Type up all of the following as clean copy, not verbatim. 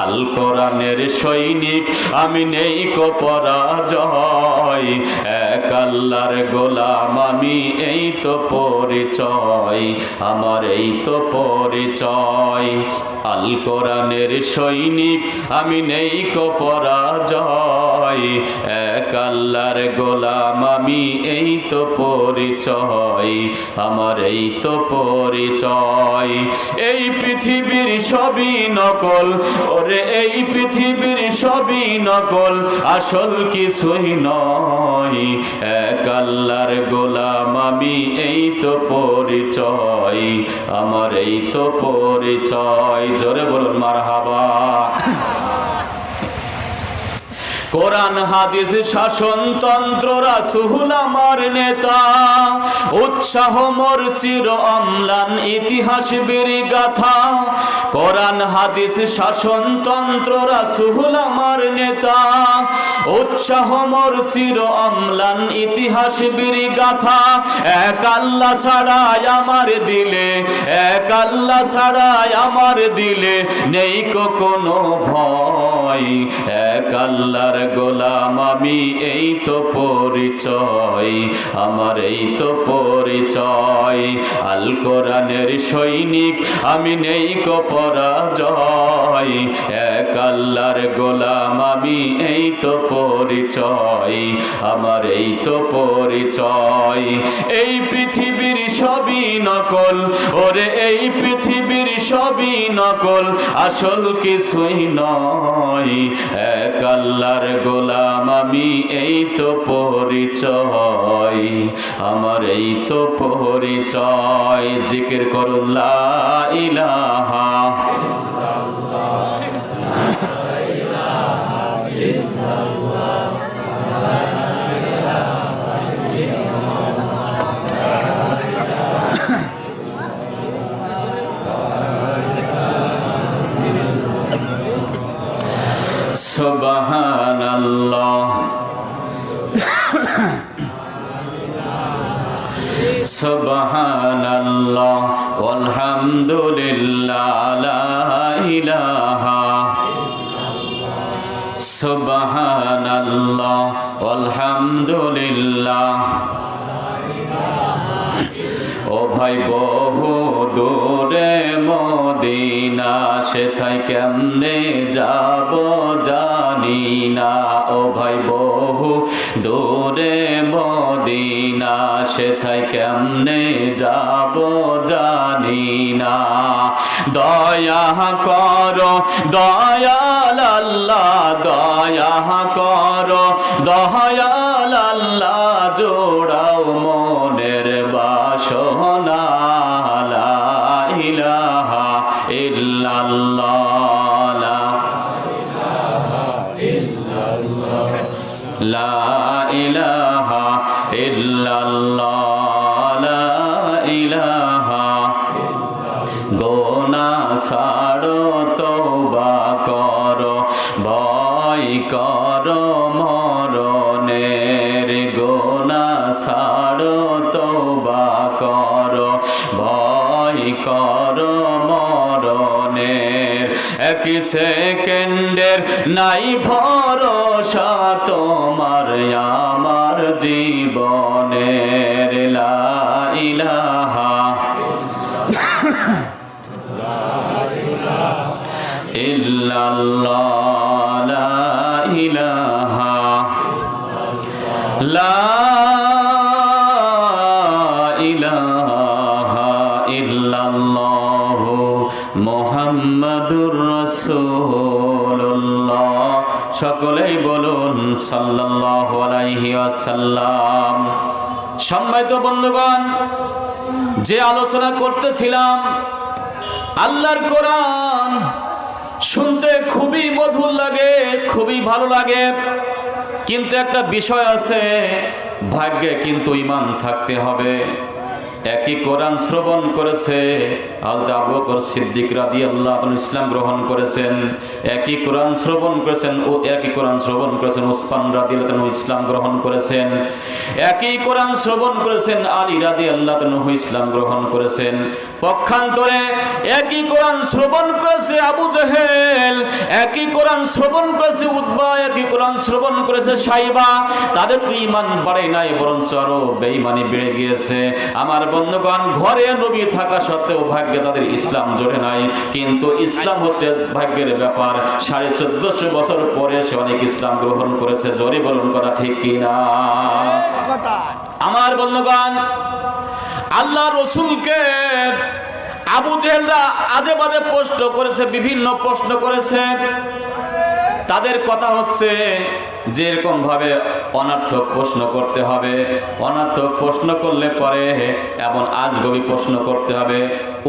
আল কোরআনের সৈনিক আমি নেই কো পরাজয়, এক আল্লাহর গোলাম আমি এই তো পরিচয়, আমার এই তো পরিচয়। আল কোরআনের সৈনিক আমি নেই কো পরাজয়, এক আল্লাহর গোলাম আমি এই তো পরিচয়, আমার এই তো পরিচয়। এই পৃথিবীর সবই নকল, ওরে এই পৃথিবীর সবই নকল, আসল কিছুই নয়, এক আল্লাহর গোলাম আমি এই তো পরিচয়, আমার এই তো পরিচয়। জোরে বলুন মারহাবা। কোরআন হাদিস শাসনতন্ত্র রাসূল আমার নেতা, উৎসাহ মোর চির অম্লান ইতিহাস বীর গাথা। কোরআন হাদিস শাসনতন্ত্র রাসূল আমার নেতা, উৎসাহ মোর চির অম্লান ইতিহাস বীর গাথা। এক আল্লাহ ছাড়াই আমার দিলে, এক আল্লাহ ছাড়াই আমার দিলে নেই কোনো ভয়, এক আল্লাহর গোলাম আমি এই তো পরিচয়, আমার এই তো পরিচয়। আল কোরআনের সৈনিক আমি নেই কো পরাজয়, এক আল্লাহর গোলাম আমি এই তো পরিচয়, আমার এই তো পরিচয়। এই পৃথিবীর সবই নকল, ওরে এই পৃথিবীর সবই নকল, আসল কিছুই নয়, এক আল্লাহর গোলাম আমি এই তো পরিচয়, আমার এই তো পরিচয়। জিকির করুন লা ইলাহা সুবহানাল্লাহ সুবহানাল্লাহ আলহামদুলিল্লাহ লা ইলাহা সুবহানাল্লাহ আলহামদুলিল্লাহ। ও ভাই বহু দূরে মদিনা, সেথায় কেমনে যাব জানি না, ও ভাই বহু দূরে মদিনা, সেথায় কেমনে যাব জানি না। দয়া করো দয়াল আল্লাহ, দয়া করো দয়াল আল্লাহ, জোড়াও মনের বাসনা, লা ইলাহা ইল্লাল্লাহ, লা ইলাহা ইল্লাল্লাহ, লা ইলাহা। গোনাহ ছাড়ো তওবা করো, ভয় করো মরণের, গোনাহ ছাড়ো তওবা করো, ভয় করো মরণের। এক সেকেন্ডের নাই ভরসা তোমার আমার জীবনের, লা ইলাহা ইল্লাল্লাহ, লা ইলাহা, লা ইলাহা ইল্লাল্লাহ মুহাম্মাদুর রাসূলুল্লাহ। সকলেই বলুন সাল্লাল্লাহু আলাইহি ওয়াসাল্লাম। সম্মানিত বন্ধুগণ, যে আলোচনা করতেছিলাম আল্লাহর কোরআন শুনতে খুবই মধুর লাগে, খুবই ভালো লাগে, কিন্তু একটা বিষয় আছে, ভাগ্যে কিন্তু ঈমান থাকতে হবে। একই কোরআন শ্রবণ করেছে হযরত আবু বকর সিদ্দিক রাদিয়াল্লাহু আনহু ইসলাম গ্রহণ করেছেন, একই কোরআন শ্রবণ করেছেন ও একই কোরআন শ্রবণ করেছেন ওসমান রাদিয়াল্লাহু আনহু ইসলাম গ্রহণ করেছেন, একই কোরআন শ্রবণ করেছেন আলী রাদিয়াল্লাহু আনহু ইসলাম গ্রহণ করেছেন। পক্ষান্তরে একই কোরআন শ্রবণ করেছে আবু জেহেল, একই কোরআন শ্রবণ করেছে উতবা, একই কোরআন শ্রবণ করেছে সাইবা। তাদের তো ঈমান বাড়ে নাই, বরঞ্চ আরো বেঈমানি বেড়ে গিয়েছে। আমার বন্ধুগণ, ঘরে নবী থাকা সত্ত্বেও ভাগ্যে তাদের ইসলাম জোরে নাই, কিন্তু ইসলাম হচ্ছে ভাগ্যের ব্যাপার। 1450 বছর পরে সে অনেক ইসলাম গ্রহণ করেছে। জোরে বলুন কথা ঠিক কিনা? আমার বন্ধুগণ, আল্লাহ রসুলকে আবু জেহেলরা আজে বাজে প্রশ্ন করেছে, বিভিন্ন প্রশ্ন করেছে। তাদের কথা হচ্ছে যে এরকম ভাবে অনর্থক প্রশ্ন করতে হবে, অনর্থক প্রশ্ন করলে পরে এমন আজগবি প্রশ্ন করতে হবে,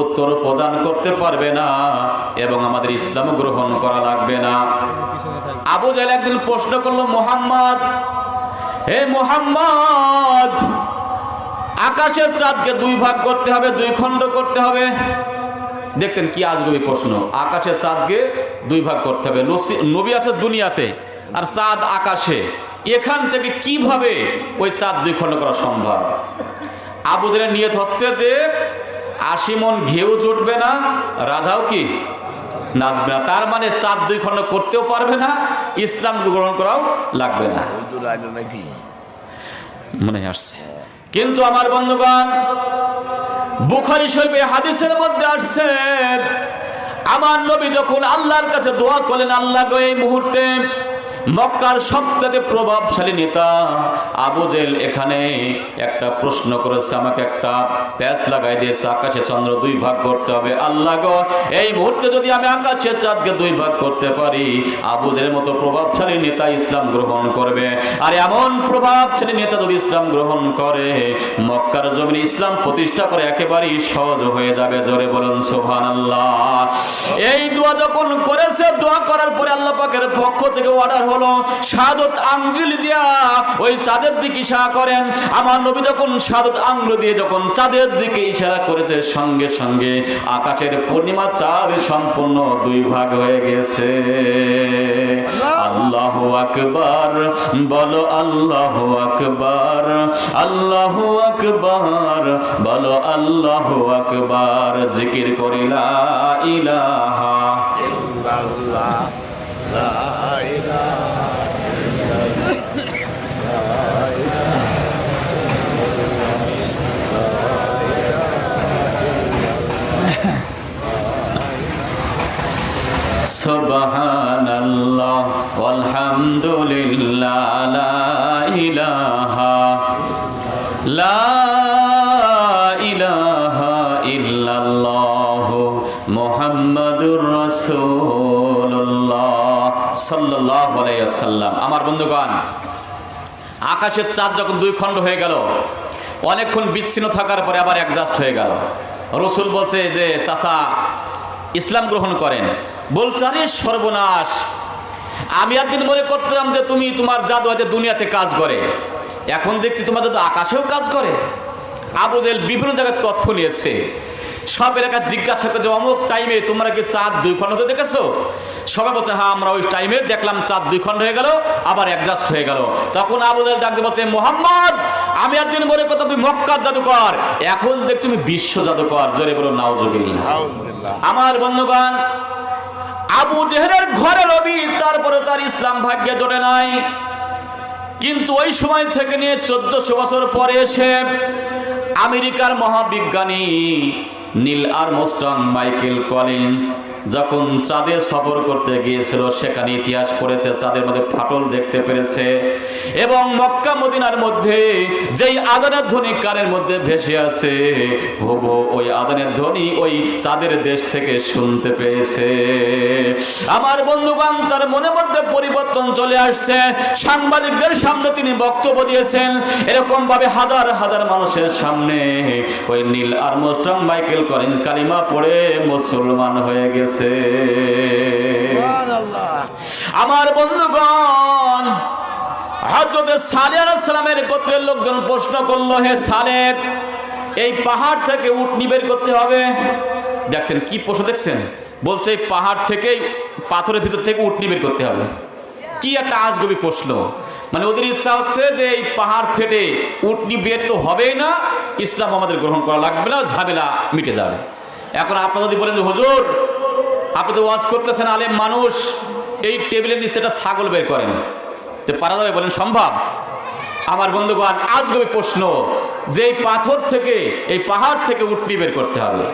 উত্তর প্রদান করতে পারবে না এবং আমাদের ইসলাম গ্রহণ করা লাগবে না। আবু জেহেল একদিন প্রশ্ন করলো, মুহাম্মদ, হে মুহাম্মদ, আকাশের চাঁদকে 2 ভাগ করতে হবে, 2 খণ্ড করতে হবে। দেখছেন কি আজগবি প্রশ্ন? আকাশের চাঁদকে 2 ভাগ করতে হবে। নবী আছে দুনিয়াতে আর চাঁদ আকাশে, এখান থেকে কিভাবে ওই চাঁদ 2 খণ্ড করা সম্ভব? আবু জেহেলের নিয়ত হচ্ছে যে 80 মণ ঘেউ জুটবে না, রাধাও কি নাচবে না। তার মানে চাঁদ 2 খণ্ড করতেও পারবে না, ইসলাম গ্রহণ করাও লাগবে না। মনে আসছে? কিন্তু আমার বন্ধুগণ, বুখারী শরীফের হাদিসের মধ্যে আসছে, আমার নবী যখন আল্লাহর কাছে দোয়া করলেন, আল্লাহ গো এই মুহূর্তে মক্কার সবচেয়ে প্রভাবশালী নেতা আবু জেহেল এখানে একটা প্রশ্ন করেছে, আমাকে একটা প্যাচ লাগাই দিয়েছে, আকাশে চন্দ্র 2 ভাগ করতে হবে। আল্লাহ গো, এই মুহূর্তে যদি আমি আকাশের চাঁদকে 2 ভাগ করতে পারি, আবু জেহেলের মতো প্রভাবশালী নেতা ইসলাম গ্রহণ করবে। আর এমন প্রভাবশালী নেতা যদি ইসলাম গ্রহণ করে, মক্কার জমিনে ইসলাম প্রতিষ্ঠা করে একেবারেই সহজ হয়ে যাবে। জোরে বলুন সুবহানাল্লাহ। এই দোয়া যখন করেছে, দোয়া করার পরে আল্লাহ পাকের পক্ষ থেকে অর্ডার হলো, শাহাদত আঙ্গুল দিয়া ওই চাঁদের দিকে ইশারা করেন। আমার নবী যখন শাহাদত আঙ্গুল দিয়ে যখন চাঁদের দিকে ইশারা করেছে, সঙ্গে সঙ্গে আকাশের পূর্ণিমা চাঁদ সম্পূর্ণ 2 ভাগ হয়ে গেছে। আল্লাহু আকবার, বলো আল্লাহু আকবার, আল্লাহু আকবার, বলো আল্লাহু আকবার। জিকির করি লা ইলাহা ইল্লাল্লাহ, লা ইলাহা সুবহানাল্লাহ ওয়ালহামদুলিল্লাহ, লা ইলাহা ইল্লাল্লাহ মুহাম্মাদুর রাসূলুল্লাহ সাল্লাল্লাহু আলাইহি ওয়াসাল্লাম। আমার বন্ধুগণ, আকাশের চাঁদ যখন 2 খণ্ড হয়ে গেল, অনেকক্ষণ বিচ্ছিন্ন থাকার পরে আবার অ্যাডজাস্ট হয়ে গেল। রসুল বলছে যে চাচা ইসলাম গ্রহণ করেন। বলছে, আরে সর্বনাশ, আমি একদিন মনে করতাম যে তুমি তোমার জাদু আছে দুনিয়াতে কাজ করে, এখন দেখছি তোমার জাদু আকাশেও কাজ করে। আবু জেহেল বিভিন্ন জায়গায় তথ্য নিয়েছে, সব এলাকায় জিজ্ঞাসা করে যে অমুক টাইমে তোমরা কি চাঁদ 2 খণ্ড হতে দেখেছো? সবাই বলছে হ্যাঁ, আমরা ওই টাইমে দেখলাম চাঁদ 2 খণ্ড হয়ে গেল, আবার অ্যাডজাস্ট হয়ে গেল। তখন আবু জেহেল ডাকতে বলছে, মুহাম্মদ, আমি একদিন মনে করতাম তুমি মক্কার জাদুকর, এখন দেখ তুমি বিশ্ব জাদুকর। জোরে বলো নাউজুবিল্লাহ। আমার বন্ধুগণ, আবু জেহেলের ঘরে নবী, তারপরে তার ইসলাম ভাগ্যে জোটে নাই। কিন্তু ওই সময় থেকে নিয়ে 1400 বছর পরে এসে আমেরিকার মহাবিজ্ঞানী নীল আর্মস্ট্রং, মাইকেল কলিন্স যখন চাঁদে সফর করতে গিয়েছিল, সেখানে ইতিহাস পড়েছে, চাঁদের মধ্যে ফাটল দেখতে পেরেছে এবং মক্কা মদিনার মধ্যে যেই আযানের ধ্বনি কানের মধ্যে ভেসে আছে, হুবহু ওই আযানের ধ্বনি ওই চাঁদের দেশ থেকে শুনতে পেয়েছে। আমার বন্ধুগণ, তার মনের মধ্যে পরিবর্তন চলে আসছে। সাংবাদিকদের সামনে তিনি বক্তব্য দিয়েছেন, এরকম ভাবে হাজার হাজার মানুষের সামনে ওই নীল আর্মস্ট্রং, মাইকেল কলিন্স কালিমা পড়ে মুসলমান হয়ে গেছে। আমার বন্ধুগণ, হযরত সালেহ আলাইহিস সালামের গোত্রের লোকজন প্রশ্ন করলো, হে সালেহ, এই পাহাড় থেকে উটনি বের করতে হবে। দেখছেন কি প্রশ্ন, দেখছেন বলছে এই পাহাড় থেকেই, পাথরের ভিতর থেকে উটনি বের করতে হবে। কি একটা আজগবি প্রশ্ন। মানে ওদের ইচ্ছা হচ্ছে যে এই পাহাড় ফেটে উটনি বের তো হবেই না, ইসলাম আমাদের গ্রহণ করা লাগবে না, ঝামেলা মিটে যাবে। এখন আপনারা যদি বলেন যে হুজুর আপনি তো ওয়াজ করতেছেন, আলেম মানুষ, এই টেবিলের নিচে একটা ছাগল বের করেন, তো পারা যাবে? বলেন সম্ভব? আমার বন্ধুগণ, আজগবি প্রশ্ন যে এই পাথর থেকে, এই পাহাড় থেকে উটনি বের করতে হবে।